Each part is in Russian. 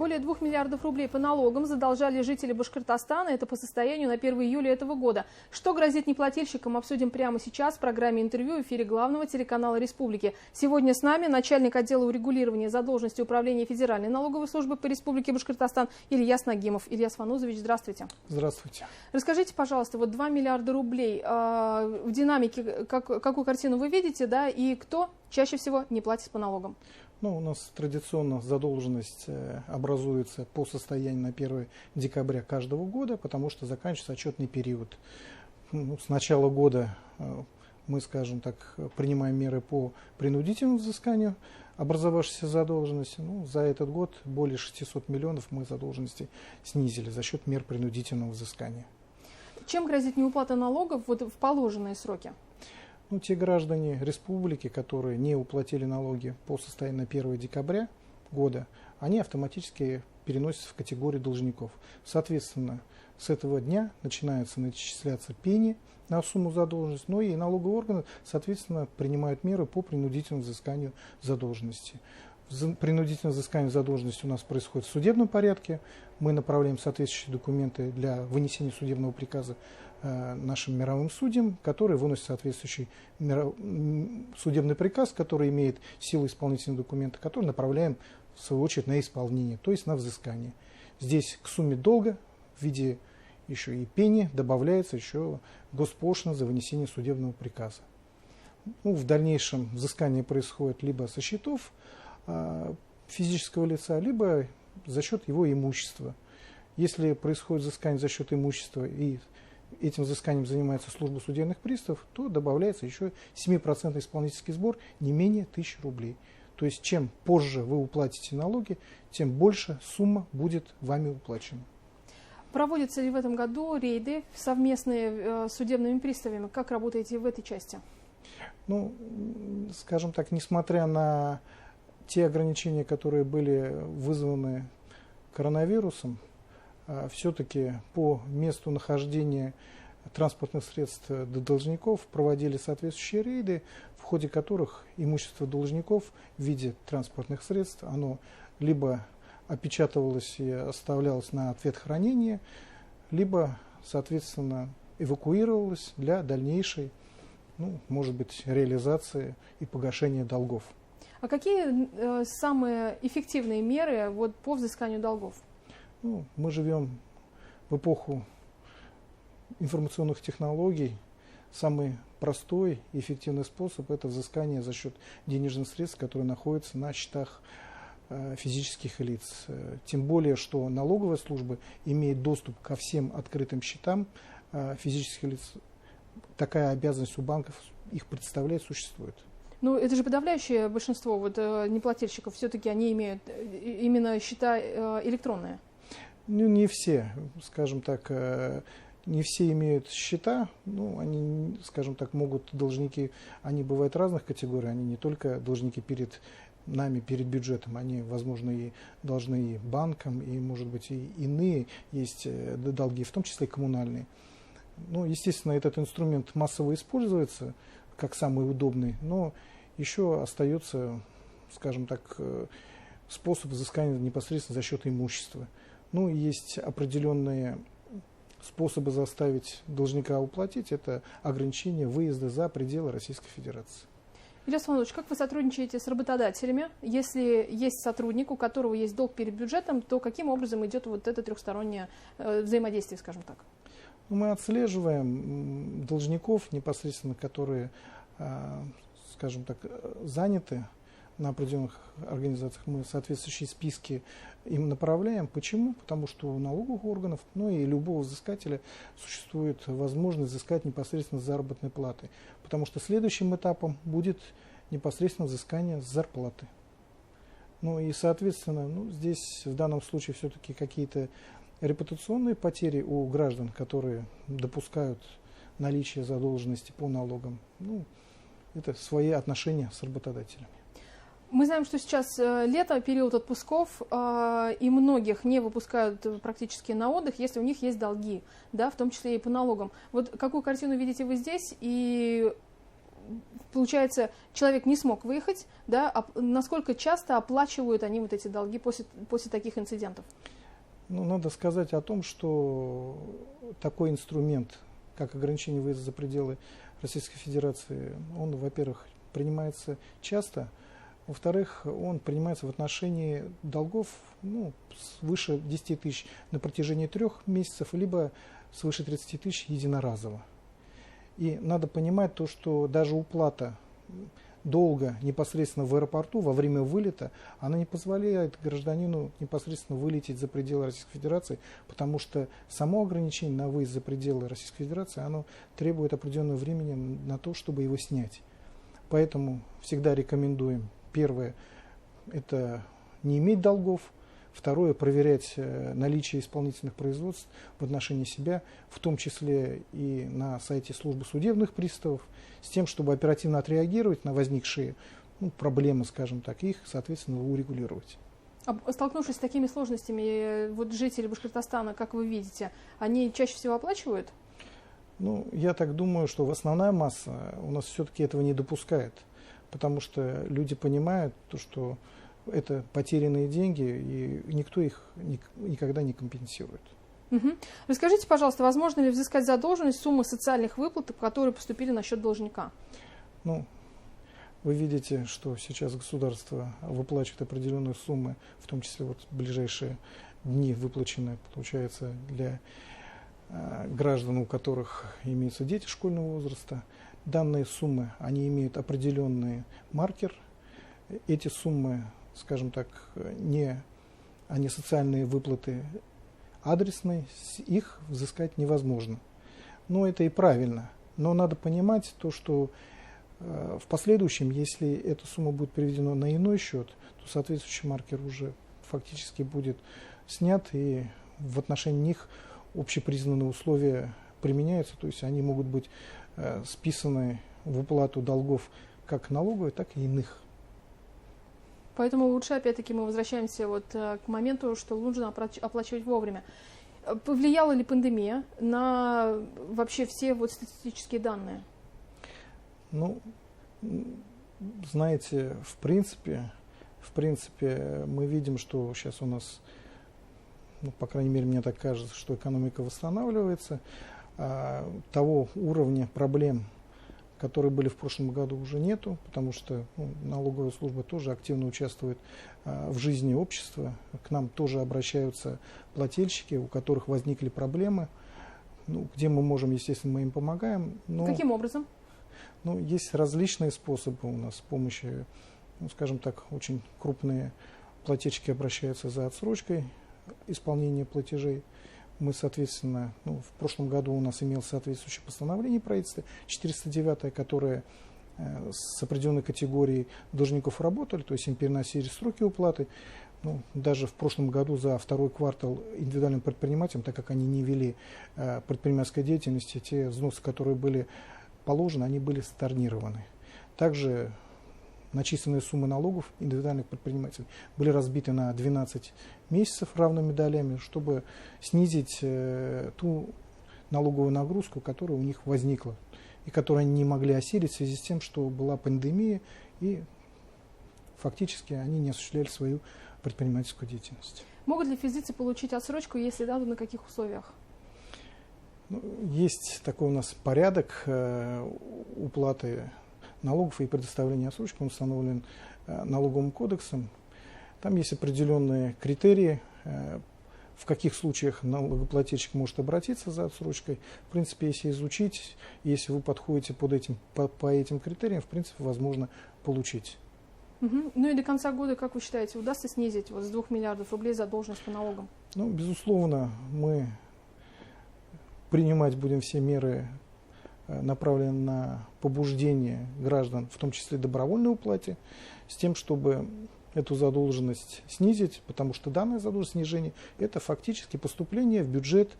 Более 2 миллиардов рублей по налогам задолжали жители Башкортостана. Это по состоянию на 1 июля этого года. Что грозит неплательщикам, обсудим прямо сейчас в программе «Интервью» в эфире главного телеканала «Республики». Сегодня с нами начальник отдела урегулирования задолженности Управления Федеральной налоговой службы по Республике Башкортостан Ильяс Нагимов. Ильяс Фанузович, здравствуйте. Здравствуйте. Расскажите, пожалуйста, вот 2 миллиарда рублей в динамике, какую картину вы видите, да, и кто чаще всего не платит по налогам? У нас традиционно задолженность образуется по состоянию на 1 декабря каждого года, потому что заканчивается отчетный период. С начала года мы, скажем так, принимаем меры по принудительному взысканию образовавшейся задолженности. За этот год более 600 миллионов мы задолженности снизили за счет мер принудительного взыскания. Чем грозит неуплата налогов вот в положенные сроки? Те граждане республики, которые не уплатили налоги по состоянию на 1 декабря года, они автоматически переносятся в категорию должников. Соответственно, с этого дня начинаются начисляться пени на сумму задолженности, но и налоговые органы, соответственно, принимают меры по принудительному взысканию задолженности. Принудительное взыскание задолженности у нас происходит в судебном порядке. Мы направляем соответствующие документы для вынесения судебного приказа нашим мировым судьям, которые выносят соответствующий судебный приказ, который имеет силу исполнительного документа, который направляем в свою очередь на исполнение, то есть на взыскание. Здесь к сумме долга в виде еще и пени добавляется еще госпошлина за вынесение судебного приказа. В дальнейшем взыскание происходит либо со счетов физического лица, либо за счет его имущества. Если происходит взыскание за счет имущества и этим взысканием занимается служба судебных приставов, то добавляется еще 7% исполнительский сбор не менее 1000 рублей. То есть чем позже вы уплатите налоги, тем больше сумма будет вами уплачена. Проводятся ли в этом году рейды совместные с судебными приставами? Как работаете в этой части? Скажем так, несмотря на те ограничения, которые были вызваны коронавирусом, все-таки по месту нахождения транспортных средств до должников проводили соответствующие рейды, в ходе которых имущество должников в виде транспортных средств, оно либо опечатывалось и оставлялось на ответ хранения, либо, соответственно, эвакуировалось для дальнейшей, может быть, реализации и погашения долгов. А какие самые эффективные меры по взысканию долгов? Мы живем в эпоху информационных технологий. Самый простой и эффективный способ – это взыскание за счет денежных средств, которые находятся на счетах физических лиц. Тем более, что налоговая служба имеет доступ ко всем открытым счетам физических лиц. Такая обязанность у банков их представлять существует. Это же подавляющее большинство неплательщиков, все-таки они имеют именно счета электронные. Не все, скажем так, не все имеют счета, они, скажем так, должники, они бывают разных категорий, они не только должники перед нами, перед бюджетом, они, возможно, и должны и банкам, и, может быть, и иные есть долги, в том числе и коммунальные. Естественно, этот инструмент массово используется как самый удобный, но еще остается, скажем так, способ взыскания непосредственно за счет имущества. Есть определенные способы заставить должника уплатить, это ограничение выезда за пределы Российской Федерации. Ильяс Иванович, как вы сотрудничаете с работодателями? Если есть сотрудник, у которого есть долг перед бюджетом, то каким образом идет это трехстороннее взаимодействие, скажем так? Мы отслеживаем должников непосредственно, которые, скажем так, заняты на определенных организациях. Мы соответствующие списки им направляем. Почему? Потому что у налоговых органов, и любого взыскателя существует возможность взыскать непосредственно с заработной платы. Потому что следующим этапом будет непосредственно взыскание с зарплаты. И, соответственно, здесь в данном случае все-таки какие-то репутационные потери у граждан, которые допускают наличие задолженности по налогам. Это свои отношения с работодателями. Мы знаем, что сейчас лето, период отпусков, и многих не выпускают практически на отдых, если у них есть долги, в том числе и по налогам. Какую картину видите вы здесь, и получается, человек не смог выехать, да, насколько часто оплачивают они вот эти долги после таких инцидентов? Ну, надо сказать о том, что такой инструмент, как ограничение выезда за пределы Российской Федерации, он, во-первых, принимается часто, во-вторых, он принимается в отношении долгов свыше 10 тысяч на протяжении 3 месяцев, либо свыше 30 тысяч единоразово. И надо понимать то, что даже уплата долга непосредственно в аэропорту во время вылета, она не позволяет гражданину непосредственно вылететь за пределы Российской Федерации, потому что само ограничение на выезд за пределы Российской Федерации, оно требует определенного времени на то, чтобы его снять. Поэтому всегда рекомендуем, первое, это не иметь долгов, второе, проверять наличие исполнительных производств в отношении себя, в том числе и на сайте службы судебных приставов, с тем, чтобы оперативно отреагировать на возникшие проблемы, скажем так, и их, соответственно, урегулировать. А столкнувшись с такими сложностями, вот жители Башкортостана, как вы видите, они чаще всего оплачивают? Ну, я так думаю, что основная масса у нас все-таки этого не допускает, потому что люди понимают, что это потерянные деньги, и никто их никогда не компенсирует. Угу. Расскажите, пожалуйста, возможно ли взыскать задолженность суммы социальных выплат, которые поступили на счет должника? Ну, вы видите, что сейчас государство выплачивает определенные суммы, в том числе вот в ближайшие дни выплачены, получается, для граждан, у которых имеются дети школьного возраста. Данные суммы, они имеют определенный маркер. Эти суммы, скажем так, они социальные выплаты адресные, их взыскать невозможно. Но это и правильно. Но надо понимать то, что в последующем, если эта сумма будет переведена на иной счет, то соответствующий маркер уже фактически будет снят, и в отношении них общепризнанные условия применяются, то есть они могут быть списаны в уплату долгов как налоговой, так и иных. Поэтому лучше, опять-таки, мы возвращаемся вот к моменту, что нужно оплачивать вовремя. Повлияла ли пандемия на вообще все вот статистические данные? Ну, знаете, в принципе, мы видим, что сейчас у нас, по крайней мере, мне так кажется, что экономика восстанавливается. Того уровня проблем, которые были в прошлом году, уже нету, потому что налоговая служба тоже активно участвует в жизни общества. К нам тоже обращаются плательщики, у которых возникли проблемы. Где мы можем, естественно, мы им помогаем. Но, каким образом? Есть различные способы у нас с помощью, скажем так, очень крупные плательщики обращаются за отсрочкой исполнения платежей. Мы, соответственно, в прошлом году у нас имелось соответствующее постановление правительства 409, которое с определенной категорией должников работали, то есть им переносили сроки уплаты. Даже в прошлом году за второй квартал индивидуальным предпринимателям, так как они не вели предпринимательской деятельности, те взносы, которые были положены, они были stornированы. Также начисленные суммы налогов индивидуальных предпринимателей были разбиты на 12 месяцев равными долями, чтобы снизить ту налоговую нагрузку, которая у них возникла, и которую они не могли осилить в связи с тем, что была пандемия, и фактически они не осуществляли свою предпринимательскую деятельность. Могут ли физлицы получить отсрочку, если да, то на каких условиях? Есть такой у нас порядок уплаты налогов и предоставления отсрочки, он установлен налоговым кодексом. Там есть определенные критерии, в каких случаях налогоплательщик может обратиться за отсрочкой. В принципе, если изучить, если вы подходите по этим критериям, в принципе, возможно получить. Угу. И до конца года, как вы считаете, удастся снизить с 2 миллиардов рублей задолженность по налогам? Безусловно, мы принимать будем все меры, направленные на побуждение граждан, в том числе добровольной уплате, с тем, чтобы эту задолженность снизить, потому что данное задолженность снижение – это фактически поступление в бюджет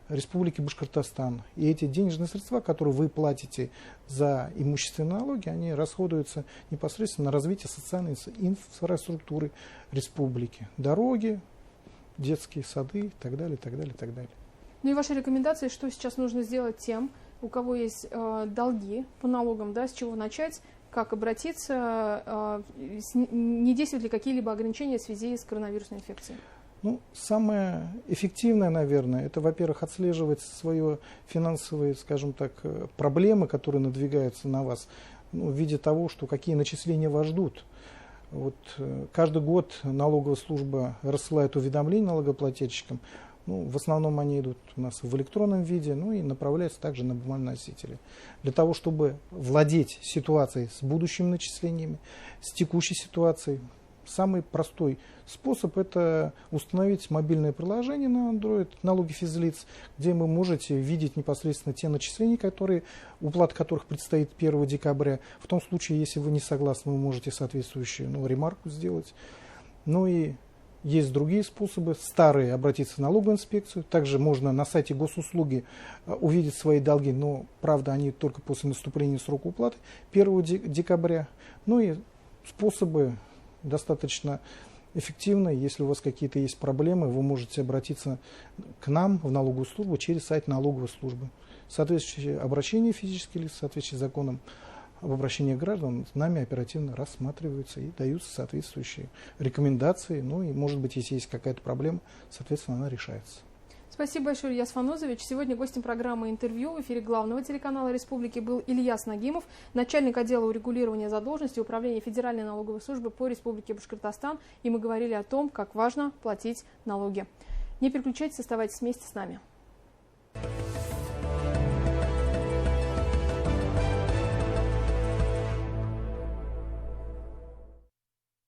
Республики Башкортостан. И эти денежные средства, которые вы платите за имущественные налоги, они расходуются непосредственно на развитие социальной инфраструктуры республики. Дороги, детские сады и так далее, и так далее, и так далее. И ваши рекомендации, что сейчас нужно сделать тем, у кого есть долги по налогам, да, с чего начать, как обратиться, не действуют ли какие-либо ограничения в связи с коронавирусной инфекцией? Ну, самое эффективное, наверное, это, во-первых, отслеживать свои финансовые, скажем так, проблемы, которые надвигаются на вас, ну, в виде того, что какие начисления вас ждут. Вот, каждый год налоговая служба рассылает уведомления налогоплательщикам. Ну, в основном они идут у нас в электронном виде, ну и направляются также на бумажные носители. Для того, чтобы владеть ситуацией с будущими начислениями, с текущей ситуацией, самый простой способ – это установить мобильное приложение на Android «Налоги физлиц», где вы можете видеть непосредственно те начисления, уплата которых предстоит 1 декабря. В том случае, если вы не согласны, вы можете соответствующую ремарку сделать. Ну и есть другие способы, старые, обратиться в налоговую инспекцию. Также можно на сайте госуслуги увидеть свои долги, но, правда, они только после наступления срока уплаты 1 декабря. Ну и способы достаточно эффективные. Если у вас какие-то есть проблемы, вы можете обратиться к нам в налоговую службу через сайт налоговой службы. Соответствующие обращения физических лиц в соответствии с законом об обращении граждан нами оперативно рассматриваются и даются соответствующие рекомендации. Ну и, может быть, если есть какая-то проблема, соответственно, она решается. Спасибо большое, Ильяс Фанузович. Сегодня гостем программы «Интервью» в эфире главного телеканала республики был Ильяс Нагимов, начальник отдела урегулирования задолженности Управления Федеральной налоговой службы по Республике Башкортостан. И мы говорили о том, как важно платить налоги. Не переключайтесь, оставайтесь вместе с нами.